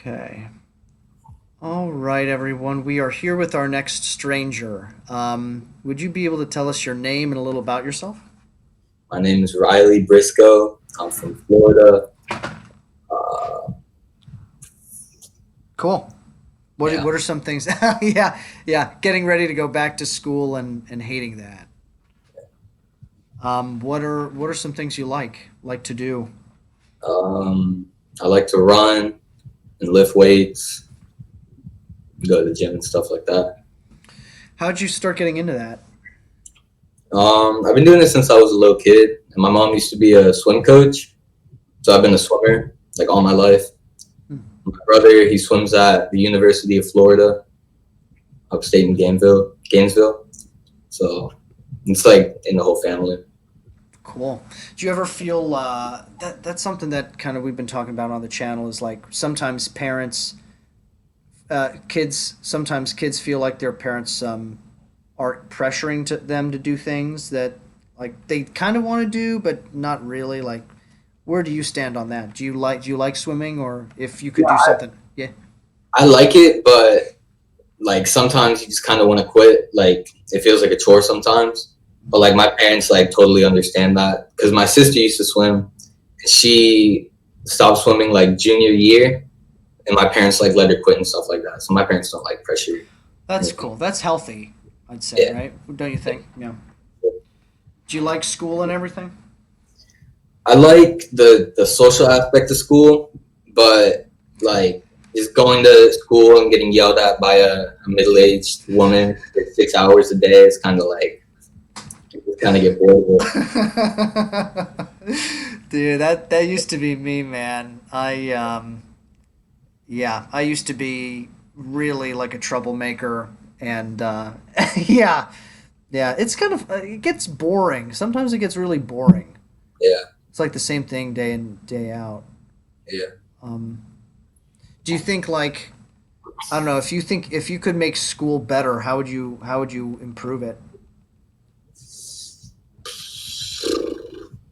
Okay. All right, everyone. We are here with our next stranger. Would you be able to tell us your name and a little about yourself? My name is Riley Briscoe. I'm from Florida. Uh, Cool. yeah. What are some things? Yeah, yeah. Getting ready to go back to school and hating that. What are some things you like to do? Um, I like to run and lift weights, go to the gym and stuff like that. How'd you start getting into that? I've been doing this since I was a little kid, and my mom used to be a swim coach, so I've been a swimmer like all my life. Hmm. My brother, he swims at the University of Florida, upstate in Gainesville. So it's like in the whole family. Cool. Do you ever feel that's something that kind of we've been talking about on the channel is like sometimes parents kids sometimes kids feel like their parents are pressuring them to do things that like they kind of want to do but not really. Like, where do you stand on that? Do you like swimming, or if you could do Yeah, something? Yeah. I like it, but like sometimes you just kind of want to quit. Like it feels like a chore sometimes. But like my parents like totally understand that because my sister used to swim and she stopped swimming like junior year, and my parents like let her quit and stuff like that. So my parents don't like pressure That's anything. cool. That's healthy, I'd say, Yeah. right? Don't you think? Yeah. Do you like school and everything? I like the social aspect of school, but like just going to school and getting yelled at by a middle aged woman for 6 hours a day is kind of like kind of get bored of it. Dude, that used to be me, man. Yeah, I used to be really like a troublemaker, and yeah, yeah, it's kind of it gets boring. Sometimes it gets really boring. Yeah, It's like the same thing day in day out. yeah. Um, do you think like I don't know if you think if you could make school better, how would you improve it?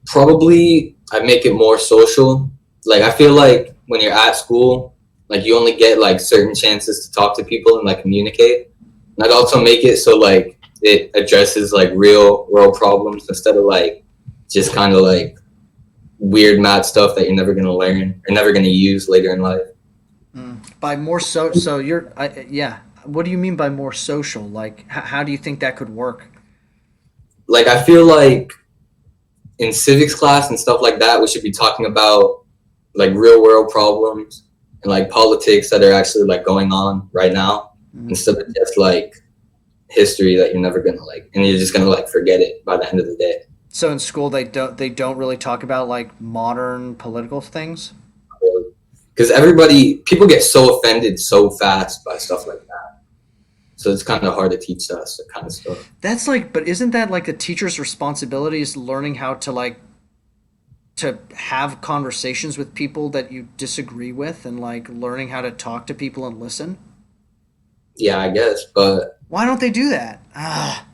Probably I make it more social. Like I feel like when you're at school, like you only get like certain chances to talk to people and like communicate. And I'd also make it so like it addresses like real world problems instead of like just kind of like weird math stuff that you're never gonna learn or never gonna use later in life. By more so yeah. What do you mean by more social? Like how do you think that could work? Like I feel like in civics class and stuff like that, we should be talking about like real world problems and like politics that are actually like going on right now Mm. instead of just like history that you're never gonna like and you're just gonna like forget it by the end of the day. So in school they don't really talk about like modern political things. Because everybody people get so offended so fast by stuff like that. So it's kind of hard to teach us that kind of stuff. That's like, but isn't that like the teacher's responsibility is learning how to like to have conversations with people that you disagree with and like learning how to talk to people and listen? Yeah, I guess. But Why don't they do that? Ah,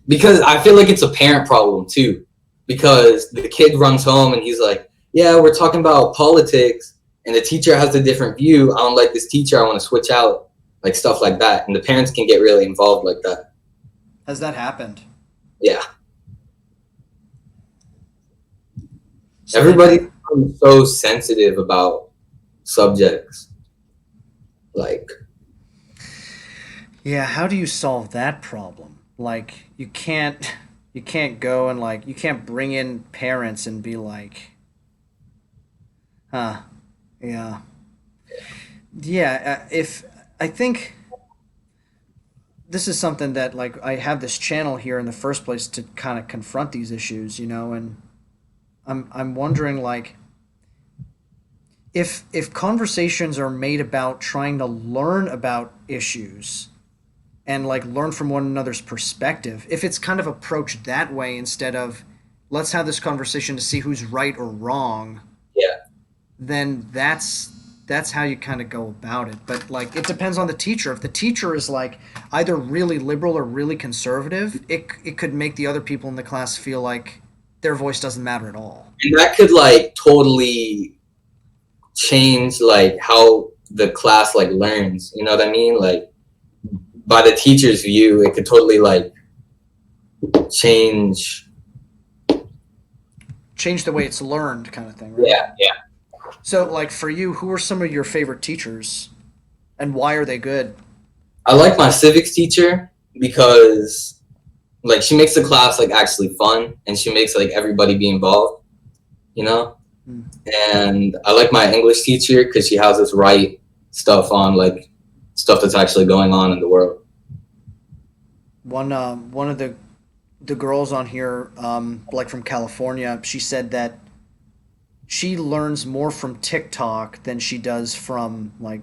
because I feel like it's a parent problem too. Because the kid runs home and he's like, "Yeah, we're talking about politics," and the teacher has a different view. I don't like this teacher. I want to switch out, like stuff like that. And the parents can get really involved like that. has that happened? Yeah, So then, everybody's so sensitive about subjects. Like, yeah, how do you solve that problem? Like, you can't go and like you can't bring in parents and be like, huh, yeah, yeah. If I think this is something that like I have this channel here in the first place to kind of confront these issues, and I'm wondering like if conversations are made about trying to learn about issues and like learn from one another's perspective, if it's kind of approached that way instead of let's have this conversation to see who's right or wrong, yeah, then that's how you kind of go about it. But like it depends on the teacher. If the teacher is like either really liberal or really conservative, it could make the other people in the class feel like their voice doesn't matter at all. and that could like totally change like how the class like learns. You know what I mean? Like by the teacher's view, it could totally like change. Change the way it's learned, kind of thing, right? Yeah, yeah. So, like for you, who are some of your favorite teachers, and why are they good? I like my civics teacher because like she makes the class like actually fun and she makes like everybody be involved, you know? Hmm. And I like my English teacher because she has us write stuff on like stuff that's actually going on in the world. One of the girls on here, like from California, she said that she learns more from TikTok than she does from like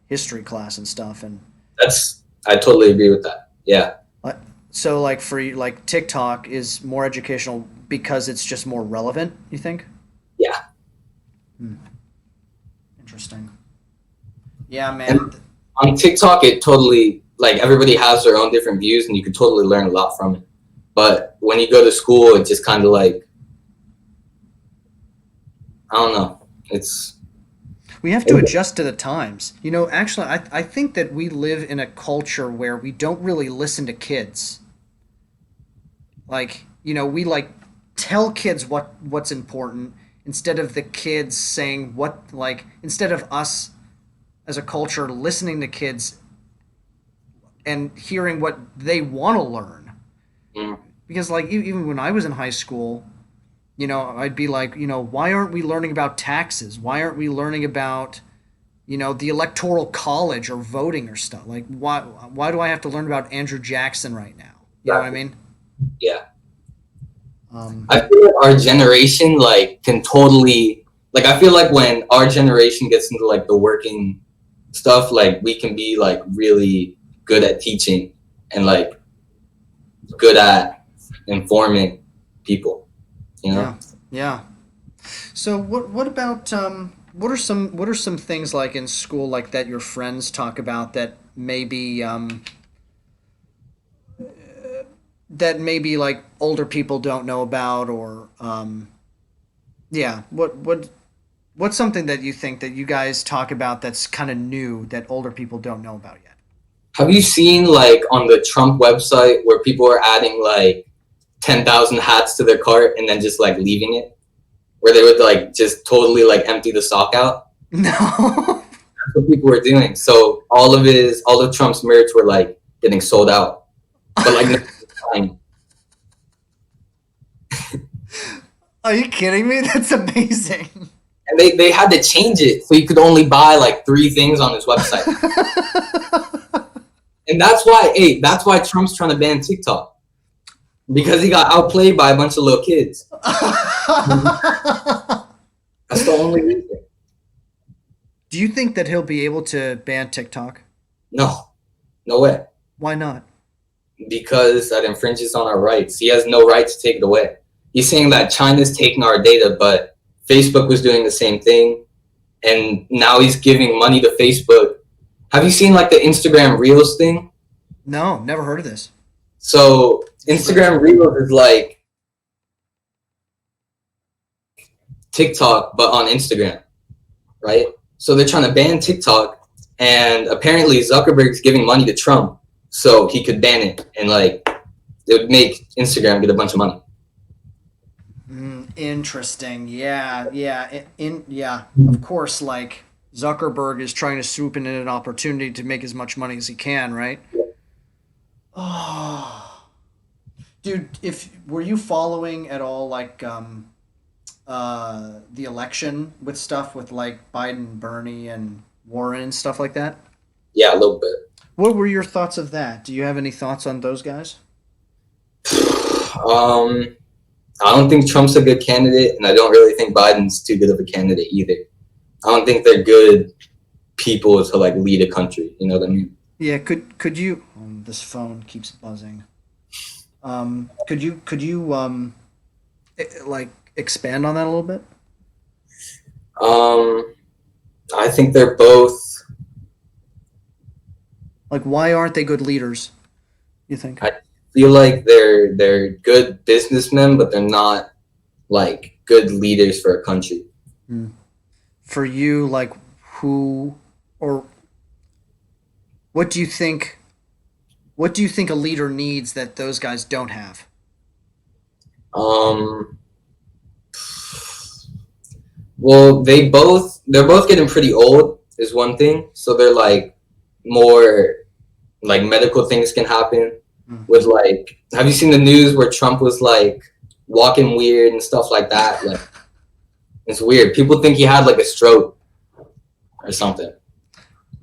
history class and stuff. And That's I totally agree with that. Yeah. uh, so, like for you, like TikTok is more educational because it's just more relevant. You think? Yeah. Hmm. Interesting. Yeah, And man. on TikTok it totally like everybody has their own different views and you can totally learn a lot from it. But when you go to school it just kinda like I don't know. We have to adjust to the times. You know, actually, I think that we live in a culture where we don't really listen to kids. Like, you know, we like tell kids what's important instead of the kids saying what, like, instead of us as a culture listening to kids and hearing what they want to learn. mm, Because like even when I was in high school, you know, I'd be like, you know, why aren't we learning about taxes? Why aren't we learning about, you know, the electoral college or voting or stuff? Like why do I have to learn about Andrew Jackson right now? You know what I exactly. mean? Yeah. Um, I feel like our generation like can totally like I feel like when our generation gets into like the working stuff, like we can be like really good at teaching and like good at informing people, you yeah, know? yeah. So what about what are some things like in school like that your friends talk about that maybe like older people don't know about or yeah what's something that you think that you guys talk about that's kind of new that older people don't know about yet? Have you seen like on the Trump website where people are adding like 10,000 hats to their cart and then just like leaving it? Where they would like just totally like empty the stock out? No. That's what people were doing. So all of Trump's merch were like getting sold out. But like no time. Are you kidding me? That's amazing. And they had to change it so you could only buy like three things on his website. And that's why Trump's trying to ban TikTok. Because he got outplayed by a bunch of little kids. That's the only reason. Do you think that he'll be able to ban TikTok? No, no way. Why not? Because that infringes on our rights. He has no right to take it away. He's saying that China's taking our data, but Facebook was doing the same thing. And now he's giving money to Facebook. Have you seen like the Instagram Reels thing? No, never heard of this. So Explain. Instagram Reels is like TikTok, but on Instagram, right? So they're trying to ban TikTok, and apparently Zuckerberg's giving money to Trump so he could ban it, and like it would make Instagram get a bunch of money. Interesting. Yeah, yeah. Yeah, of course. Like Zuckerberg is trying to swoop in at an opportunity to make as much money as he can, right? Oh, dude. If were you following at all, like the election with stuff with like Biden, Bernie, and Warren and stuff like that? Yeah, a little bit. What were your thoughts of that? Do you have any thoughts on those guys? Um, I don't think Trump's a good candidate, and I don't really think Biden's too good of a candidate either. I don't think they're good people to like lead a country. You know what I mean? Yeah. Could you? This phone keeps buzzing. Could you like expand on that a little bit? Um, I think they're both. Like, why aren't they good leaders? You think? I feel like they're good businessmen, but they're not like good leaders for a country. Hmm. for you, like who or what do you think? What do you think a leader needs that those guys don't have? Um, well, they're both getting pretty old is one thing. So they're like more like medical things can happen Mm. with like have you seen the news where Trump was like walking weird and stuff like that? Like it's weird. People think he had like a stroke or something.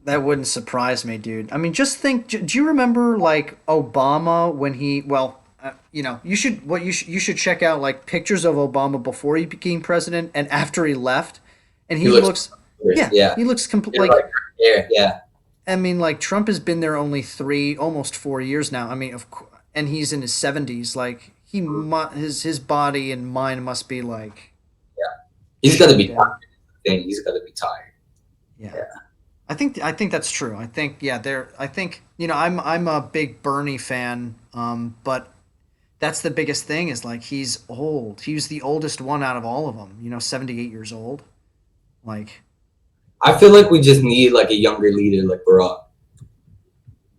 That wouldn't surprise me, dude. I mean, just think. Do you remember like Obama when he? Well, you should you should check out like pictures of Obama before he became president and after he left, and He he looks looks, weird. yeah, Yeah. he looks Yeah, like. like yeah, yeah. I mean, like Trump has been there only almost 4 years now. I mean, and he's in his 70s. Like his body and mind must be like He's gotta shutting be down. tired. He's gotta be tired. Yeah. Yeah. I think that's true. I think yeah, there I think I'm a big Bernie fan, but that's the biggest thing is like he's old. He was the oldest one out of all of them, 78 years old. Like, I feel like we just need like a younger leader like Barack.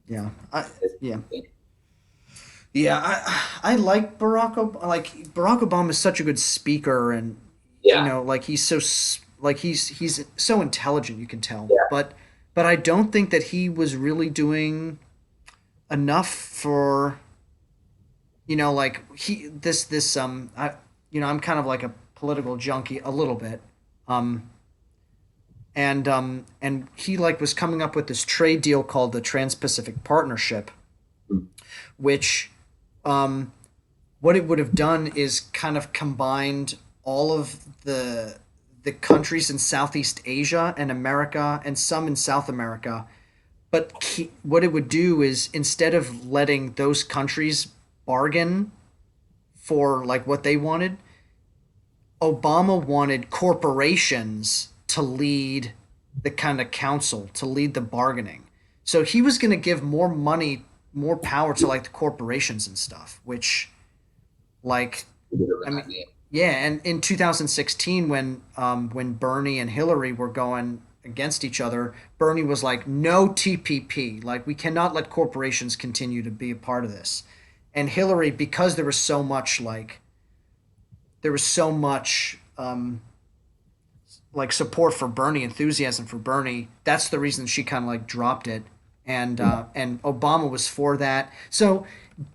yeah. Yeah. Yeah, I like Barack Obama. Like Barack Obama is such a good speaker and Yeah. like he's so intelligent, you can tell. Yeah. But I don't think that he was really doing enough for like he this I I'm kind of like a political junkie a little bit, um and he like was coming up with this trade deal called the Trans-Pacific Partnership, which um what it would have done is kind of combined all of the countries in Southeast Asia and America and some in South America. But what it would do is instead of letting those countries bargain for like what they wanted, Obama wanted corporations to lead the kind of council, to lead the bargaining. So he was going to give more money, more power to like the corporations and stuff, which like I mean, yeah, and in 2016 when Bernie and Hillary were going against each other, Bernie was like, "No TPP. Like we cannot let corporations continue to be a part of this." And Hillary, because there was so much like support for Bernie, enthusiasm for Bernie. That's the reason she kind of like dropped it, and Obama was for that. So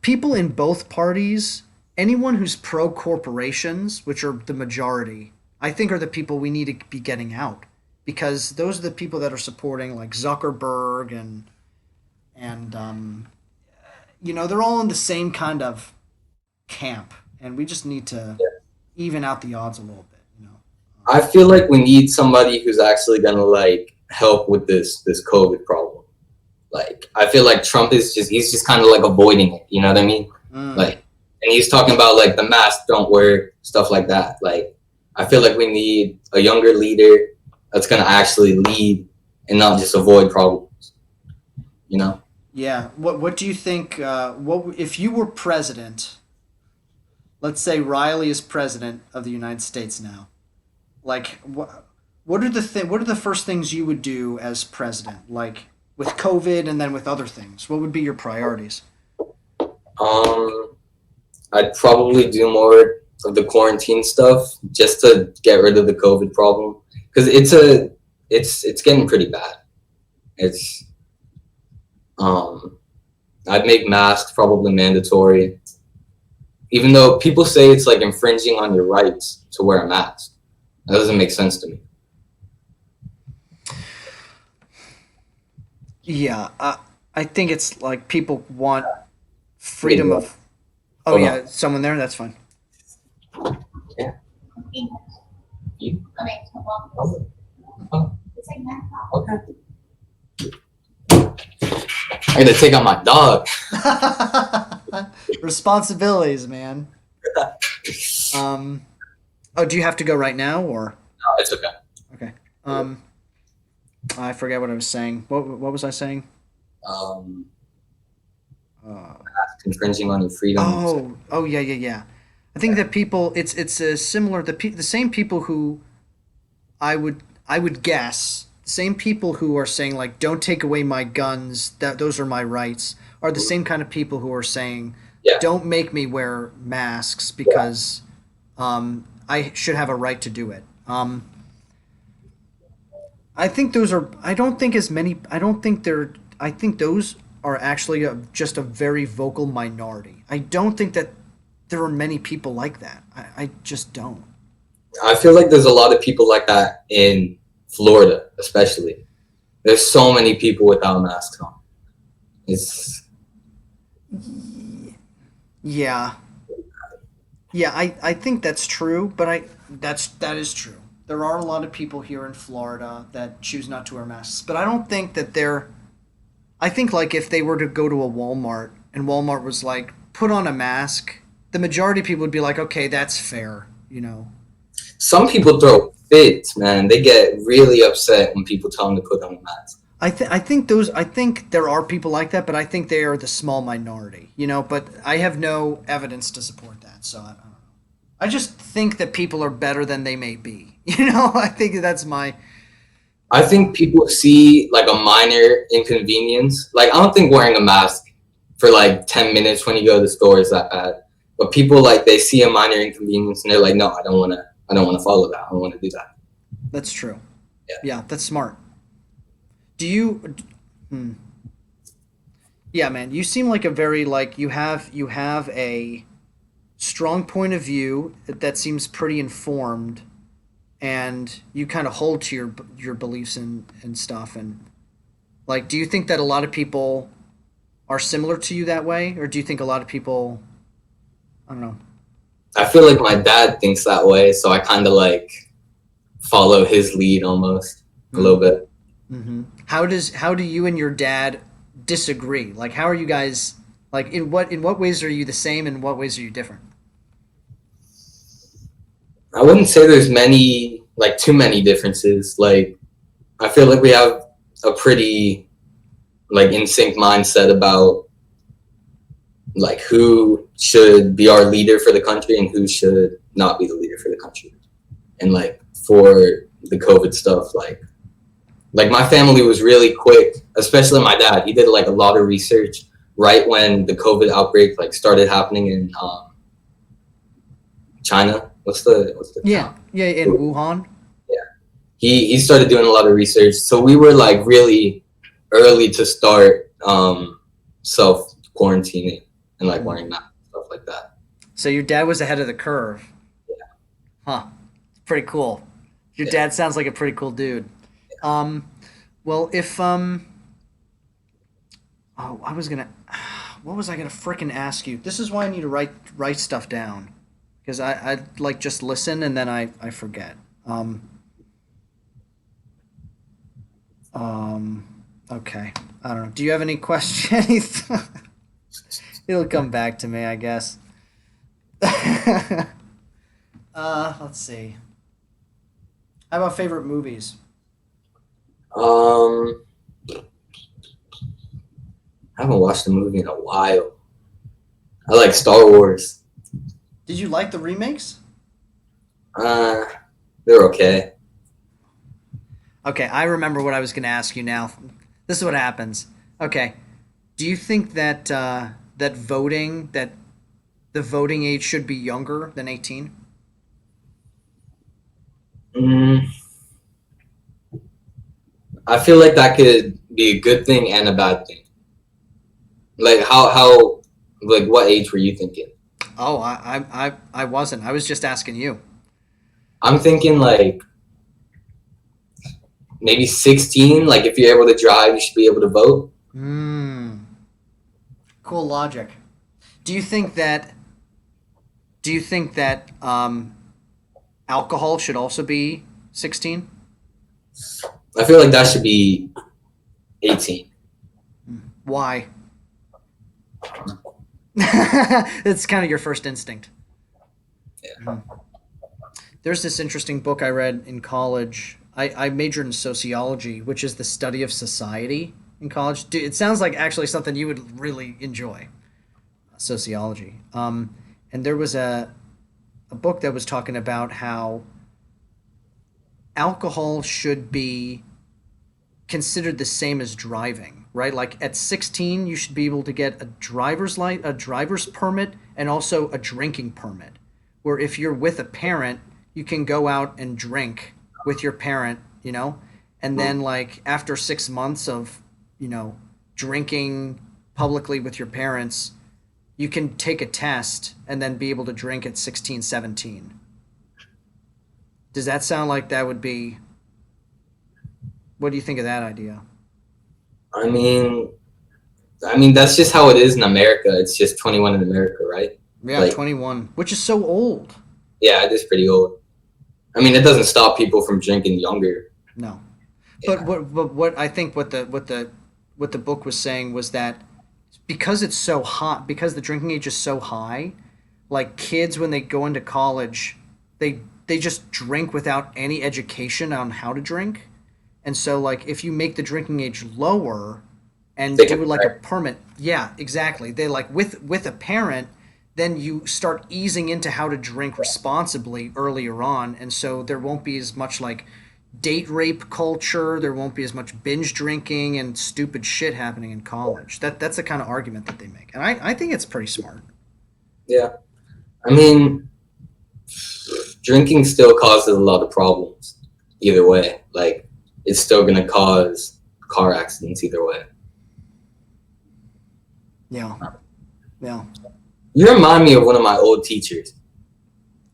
people in both parties, anyone who's pro corporations, which are the majority, I think are the people we need to be getting out because those are the people that are supporting like Zuckerberg and they're all in the same kind of camp, and we just need to even out the odds a little bit. I feel like we need somebody who's actually gonna like help with this COVID problem. Like I feel like Trump is just he's just kind of like avoiding it. You know what I mean? Mm. Like, and he's talking about like the masks don't work, stuff like that. Like I feel like we need a younger leader that's gonna actually lead and not just avoid problems. You know? Yeah. What do you think? What if you were president? Let's say Riley is president of the United States now. Like what are the first things you would do as president? Like with COVID and then with other things. What would be your priorities? Um, I'd probably do more of the quarantine stuff just to get rid of the COVID problem because it's getting pretty bad. It's um, I'd make masks probably mandatory, even though people say it's like infringing on your rights to wear a mask. That doesn't make sense to me. Yeah, I think it's like people want Wait, freedom of. Oh hold on. yeah, someone there. That's fine. Yeah. You? Oh, okay. I gotta take out my dog. Responsibilities, man. Um. Oh, do you have to go right now or? No, it's okay. Okay. Um. I forget what I was saying. What was I saying? Um, Uh, infringing on your freedoms. oh yeah, yeah, yeah. I think that people it's a similar the same people who I would guess the same people who are saying like don't take away my guns, that those are my rights, are the same kind of people who are saying Yeah, don't make me wear masks yeah. because I should have a right to do it. I think those are. I don't think as many. I don't think they're. I think those are actually just a very vocal minority. I don't think that there are many people like that. I just don't. I feel like there's a lot of people like that in Florida, especially. There's so many people without masks on. It's Yeah, yeah. I think that's true, but that is true. There are a lot of people here in Florida that choose not to wear masks, but I don't think that they're. I think like if they were to go to a Walmart and Walmart was like put on a mask, the majority of people would be like, okay, that's fair, you know. some people throw fits, man. They get really upset when people tell them to put on a mask. I think there are people like that, but I think they are the small minority, you know. But I have no evidence to support that, so I don't know. I just think that people are better than they may be, you know. I think that's my. I think people see like a minor inconvenience. Like I don't think wearing a mask for like 10 minutes when you go to the store is that bad. But people like they see a minor inconvenience and they're like, no, I don't want to. I don't want to follow that. I don't want to do that. That's true. Yeah. Yeah, that's smart. Do you? Hmm. Yeah, man. You seem like a very like you have a strong point of view that seems pretty informed, and you kind of hold to your beliefs and stuff. And like, do you think that a lot of people are similar to you that way, or do you think a lot of people? I don't know. I feel like my dad thinks that way, so I kind of like follow his lead almost a little Mm-hmm. bit. How do you and your dad disagree? Like, how are you guys like in what ways are you the same and what ways are you different? I wouldn't say there's many like too many differences. Like I feel like we have a pretty like in sync mindset about like who should be our leader for the country and who should not be the leader for the country. And like for the COVID stuff, like my family was really quick, especially my dad. He did like a lot of research right when the COVID outbreak like started happening in China. What's the Yeah, town? yeah, in Wuhan. Yeah, he started doing a lot of research, so we were like really early to start self quarantining and like Mm. wearing masks and stuff like that. So your dad was ahead of the curve, huh? Pretty cool. Your Yeah. dad sounds like a pretty cool dude. Um, well, if oh, I was gonna, what was I gonna frickin' ask you? This is why I need to write stuff down because I like just listen and then I forget. Um, okay. I don't know. Do you have any questions? It'll come back to me, I guess. Let's see. How about favorite movies? Um, I haven't watched a movie in a while. I like Star Wars. Did you like the remakes? Uh, they're okay. Okay, I remember what I was going to ask you now. This is what happens. Okay, do you think that that the voting age should be younger than 18? Mm, I feel like that could be a good thing and a bad thing. Like how like what age were you thinking? Oh, I wasn't. I was just asking you. I'm thinking like maybe 16. Like if you're able to drive, you should be able to vote. Hmm. Cool logic. Do you think that do you think that alcohol should also be 16? I feel like that should be 18. Why? It's kind of your first instinct. Yeah. Mhm. There's this interesting book I read in college. I majored in sociology, which is the study of society in college. Dude, it sounds like actually something you would really enjoy, sociology. And there was a book that was talking about how alcohol should be considered the same as driving, right? Like at 16, you should be able to get a driver's permit, and also a drinking permit. Where if you're with a parent, you can go out and drink with your parent, and then like after 6 months of, you know, drinking publicly with your parents, you can take a test and then be able to drink at 16, 17. Does that sound like that would be, what do you think of that idea? I mean, that's just how it is in America. It's just 21 in America, right? Yeah, Like, 21, which is so old. yeah, it is pretty old. I mean, it doesn't stop people from drinking younger. No. But Yeah, what I think what the book was saying was that because it's so hot, because the drinking age is so high, like kids when they go into college, they just drink without any education on how to drink. And so like if you make the drinking age lower and they can. do like a permit, yeah, exactly. They like with a parent, then you start easing into how to drink responsibly earlier on, and so there won't be as much like date rape culture. There won't be as much binge drinking and stupid shit happening in college. That's the kind of argument that they make, and I think it's pretty smart. Yeah, I mean, drinking still causes a lot of problems. Either way, like it's still gonna cause car accidents either way. Yeah, yeah. You remind me of one of my old teachers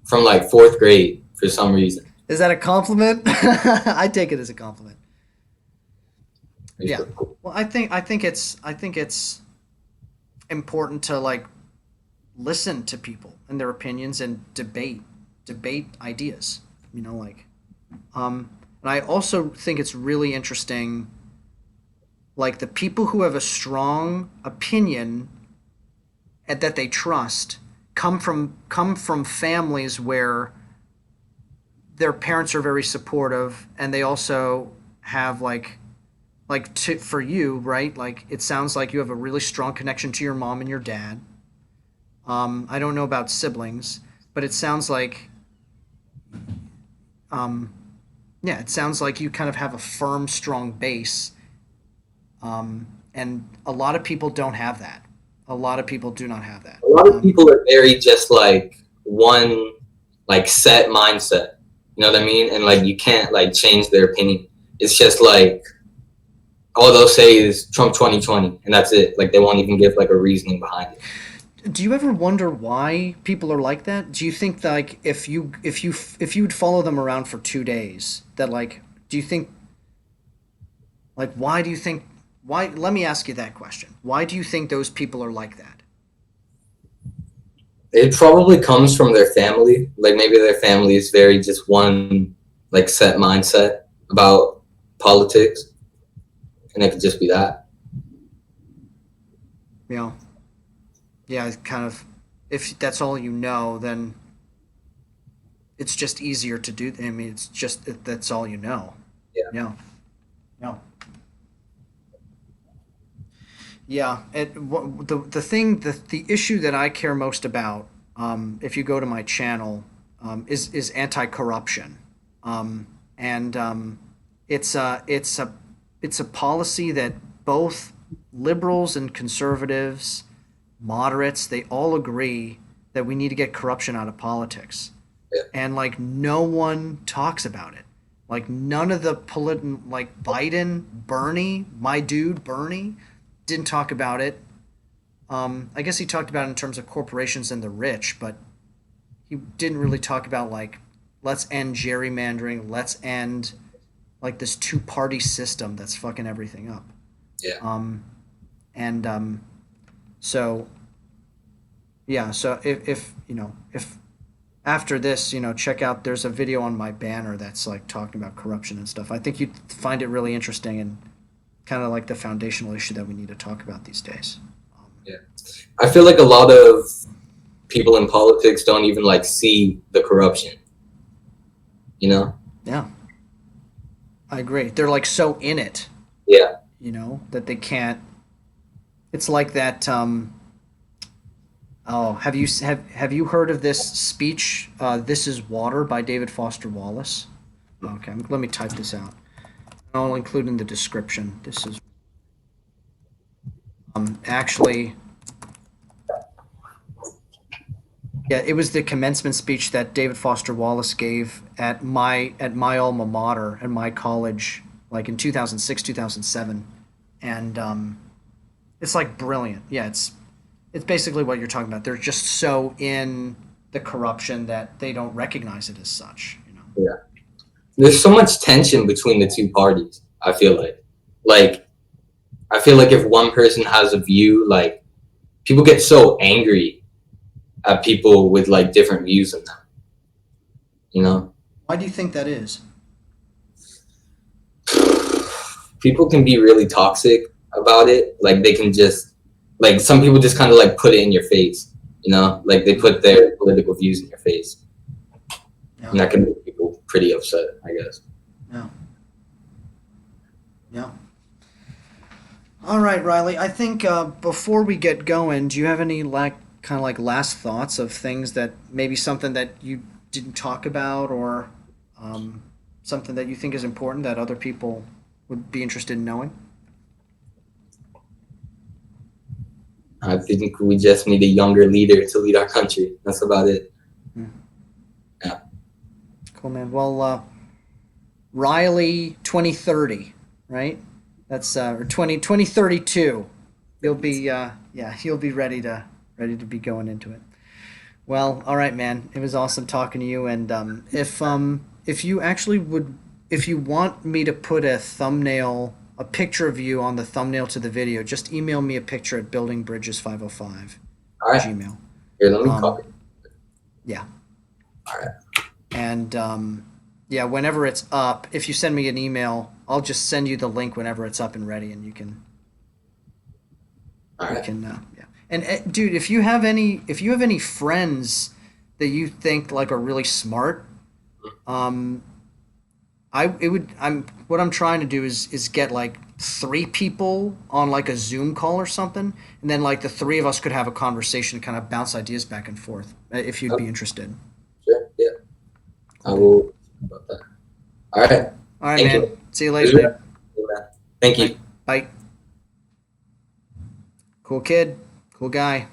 from like fourth grade for some reason. Is that a compliment? I take it as a compliment. He's Yeah. pretty cool. Well, I think it's important to like listen to people and their opinions and debate ideas. Like and I also think it's really interesting, like the people who have a strong opinion and that they trust come from families where their parents are very supportive, and they also have for you, right? Like it sounds like you have a really strong connection to your mom and your dad. I don't know about siblings, but it sounds like um, yeah, it sounds like you kind of have a firm, strong base. And a lot of people don't have that. A lot of people do not have that. A lot of people are very just like one like set mindset. You know what I mean? And like you can't like change their opinion. It's just like all they'll say is Trump 2020 and that's it. Like they won't even give like a reasoning behind it. Do you ever wonder why people are like that? Do you think that, like if you would follow them around for 2 days, that like do you think, like why do you think, why, let me ask you that question. Why do you think those people are like that? It probably comes from their family. Like maybe their family is very just one like set mindset about politics, and it could just be that. You know, yeah, it's kind of, if that's all you know, then it's just easier to do. I mean, it's just that's all you know. Yeah. Yeah, no, yeah. The thing, the issue that I care most about, if you go to my channel, is anti-corruption, and it's a policy that both liberals and conservatives, moderates, they all agree that we need to get corruption out of politics, Yeah. and like no one talks about it. Like none of the like Biden, Bernie, my dude Bernie, didn't talk about it. I guess he talked about it in terms of corporations and the rich, but he didn't really talk about like let's end gerrymandering, let's end like this two-party system that's fucking everything up. Yeah. And so yeah, so if if after this, check out, there's a video on my banner that's like talking about corruption and stuff. I think you'd find it really interesting and kind of like the foundational issue that we need to talk about these days. Yeah. I feel like a lot of people in politics don't even like see the corruption, you know? Yeah, I agree. They're like so in it, Yeah. that they can't. It's like that. Oh, have you heard of this speech? This is Water by David Foster Wallace. Okay, let me type this out. I'll include in the description. This is actually, yeah, it was the commencement speech that David Foster Wallace gave at my alma mater at my college, like in 2006, 2007, and it's like brilliant. Yeah, it's basically what you're talking about. They're just so in the corruption that they don't recognize it as such. You know. Yeah. There's so much tension between the two parties. I feel like I feel like if one person has a view, like people get so angry at people with like different views than them. You know, Why do you think that is? people can be really toxic about it. Like they can just like some people just kind of like put it in your face. You know, like they put their political views in your face, Yeah. and that can make people pretty upset, I guess. Yeah. Yeah. All right, Riley. I think before we get going, do you have any kind of like last thoughts of things that maybe something that you didn't talk about, or um, something that you think is important that other people would be interested in knowing? I think we just need a younger leader to lead our country. That's about it. Hmm. Yeah. Cool, man. Well, Riley 2030, right? That's or 2032. You'll be yeah, you'll be ready to be going into it. Well, all right, man. It was awesome talking to you. And if you actually would, if you want me to put a picture of you on the thumbnail to the video, just email me a picture at buildingbridges505 All right. Gmail. Here, let me Um, copy. yeah, All right. and yeah, whenever it's up, if you send me an email, I'll just send you the link whenever it's up and ready, and All you right. can yeah. And dude, if you have any friends that you think like are really smart, um, I'm what I'm trying to do is get like three people on like a Zoom call or something, and then like the three of us could have a conversation, kind of bounce ideas back and forth. If you'd be Oh, interested. sure. Yeah. I Cool, man. will. About that. All right. All right, Thank man. you. See you It was later, really dude. cool, man. Thank All right, you. bye. Cool kid. Cool guy.